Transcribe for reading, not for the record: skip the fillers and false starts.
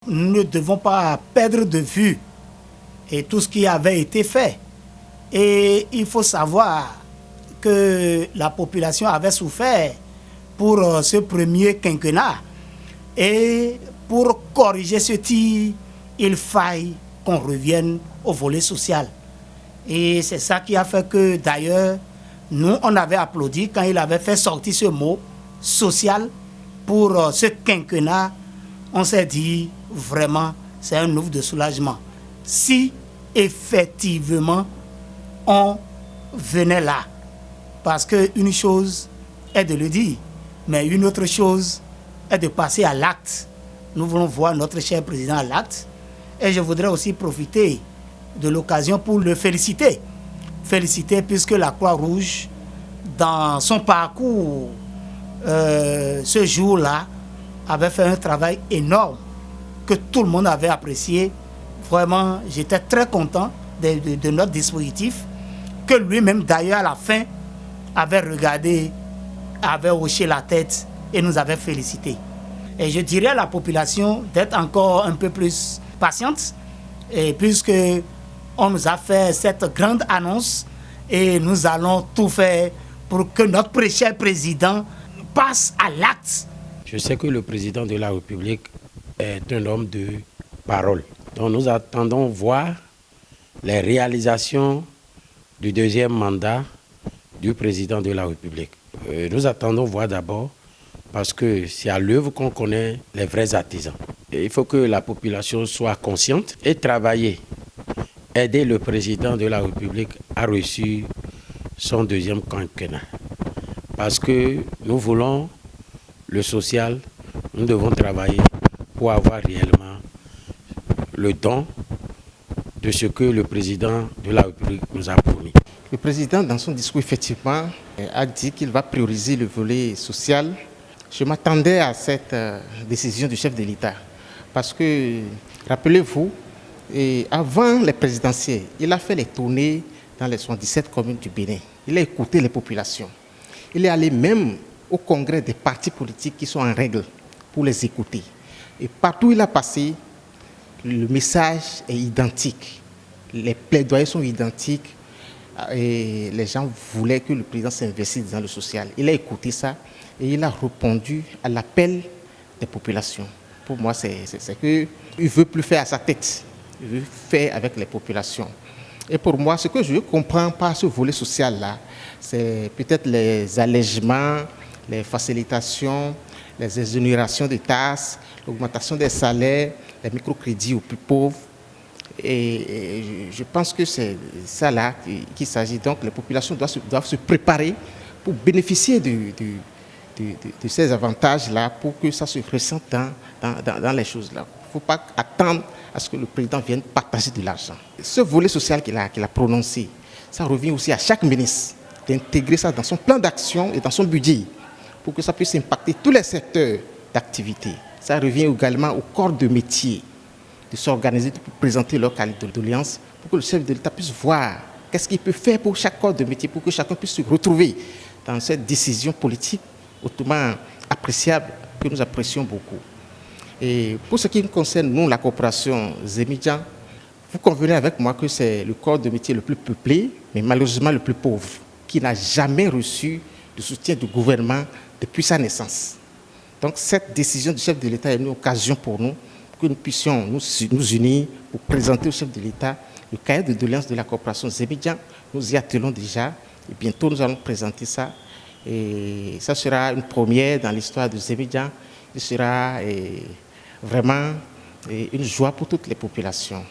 Nous ne devons pas perdre de vue et tout ce qui avait été fait. Et il faut savoir que la population avait souffert pour ce premier quinquennat. Et pour corriger ce tir, il faille qu'on revienne au volet social. Et c'est ça qui a fait que d'ailleurs, nous, on avait applaudi quand il avait fait sortir ce mot social pour ce quinquennat. On s'est dit, vraiment, c'est un ouf de soulagement. Si effectivement, on venait là, parce qu'une chose est de le dire, mais une autre chose est de passer à l'acte. Nous voulons voir notre cher président à l'acte. Et je voudrais aussi profiter de l'occasion pour le féliciter. Féliciter puisque la Croix-Rouge, dans son parcours, ce jour-là, avait fait un travail énorme que tout le monde avait apprécié. Vraiment, j'étais très content de notre dispositif, que lui-même d'ailleurs à la fin avait regardé, avait hoché la tête et nous avait félicité. Et je dirais à la population d'être encore un peu plus patiente, et puisque on nous a fait cette grande annonce et nous allons tout faire pour que notre cher président passe à l'acte. Je sais que le président de la République est un homme de parole. Donc nous attendons voir les réalisations du deuxième mandat du président de la République. Nous attendons voir d'abord, parce que c'est à l'œuvre qu'on connaît les vrais artisans. Et il faut que la population soit consciente et travailler. Aider le président de la République à réussir son deuxième quinquennat. Parce que nous voulons le social, nous devons travailler pour avoir réellement le don de ce que le président de la République nous a promis. Le président, dans son discours, effectivement, a dit qu'il va prioriser le volet social. Je m'attendais à cette décision du chef de l'État. Parce que, rappelez-vous, avant les présidentielles, il a fait les tournées dans les 77 communes du Bénin. Il a écouté les populations. Il est allé même au congrès des partis politiques qui sont en règle pour les écouter. Et partout où il a passé, le message est identique. Les plaidoyers sont identiques. Et les gens voulaient que le président s'investisse dans le social. Il a écouté ça et il a répondu à l'appel des populations. Pour moi, c'est qu'il ne veut plus faire à sa tête. Il veut faire avec les populations. Et pour moi, ce que je comprends par ce volet social-là, c'est peut-être les allègements, les facilitations, les exonérations de taxes, l'augmentation des salaires, les microcrédits aux plus pauvres. Et je pense que c'est ça là qu'il s'agit. Donc les populations doivent se préparer pour bénéficier de ces avantages-là, pour que ça se ressente dans les choses-là. Il ne faut pas attendre à ce que le président vienne partager de l'argent. Ce volet social qu'il a prononcé, ça revient aussi à chaque ministre d'intégrer ça dans son plan d'action et dans son budget, pour que ça puisse impacter tous les secteurs d'activité. Ça revient également au corps de métier de s'organiser pour présenter leur qualité de doléance, pour que le chef de l'État puisse voir qu'est-ce qu'il peut faire pour chaque corps de métier, pour que chacun puisse se retrouver dans cette décision politique hautement appréciable que nous apprécions beaucoup. Et pour ce qui nous concerne, nous, la coopération Zémidjan, vous convenez avec moi que c'est le corps de métier le plus peuplé, mais malheureusement le plus pauvre, qui n'a jamais reçu de soutien du gouvernement depuis sa naissance. Donc cette décision du chef de l'État est une occasion pour nous que nous puissions nous unir pour présenter au chef de l'État le cahier de doléances de la coopération Zémidjan. Nous y attelons déjà et bientôt nous allons présenter ça. Et ça sera une première dans l'histoire de Zémidjan. Ce sera vraiment une joie pour toutes les populations.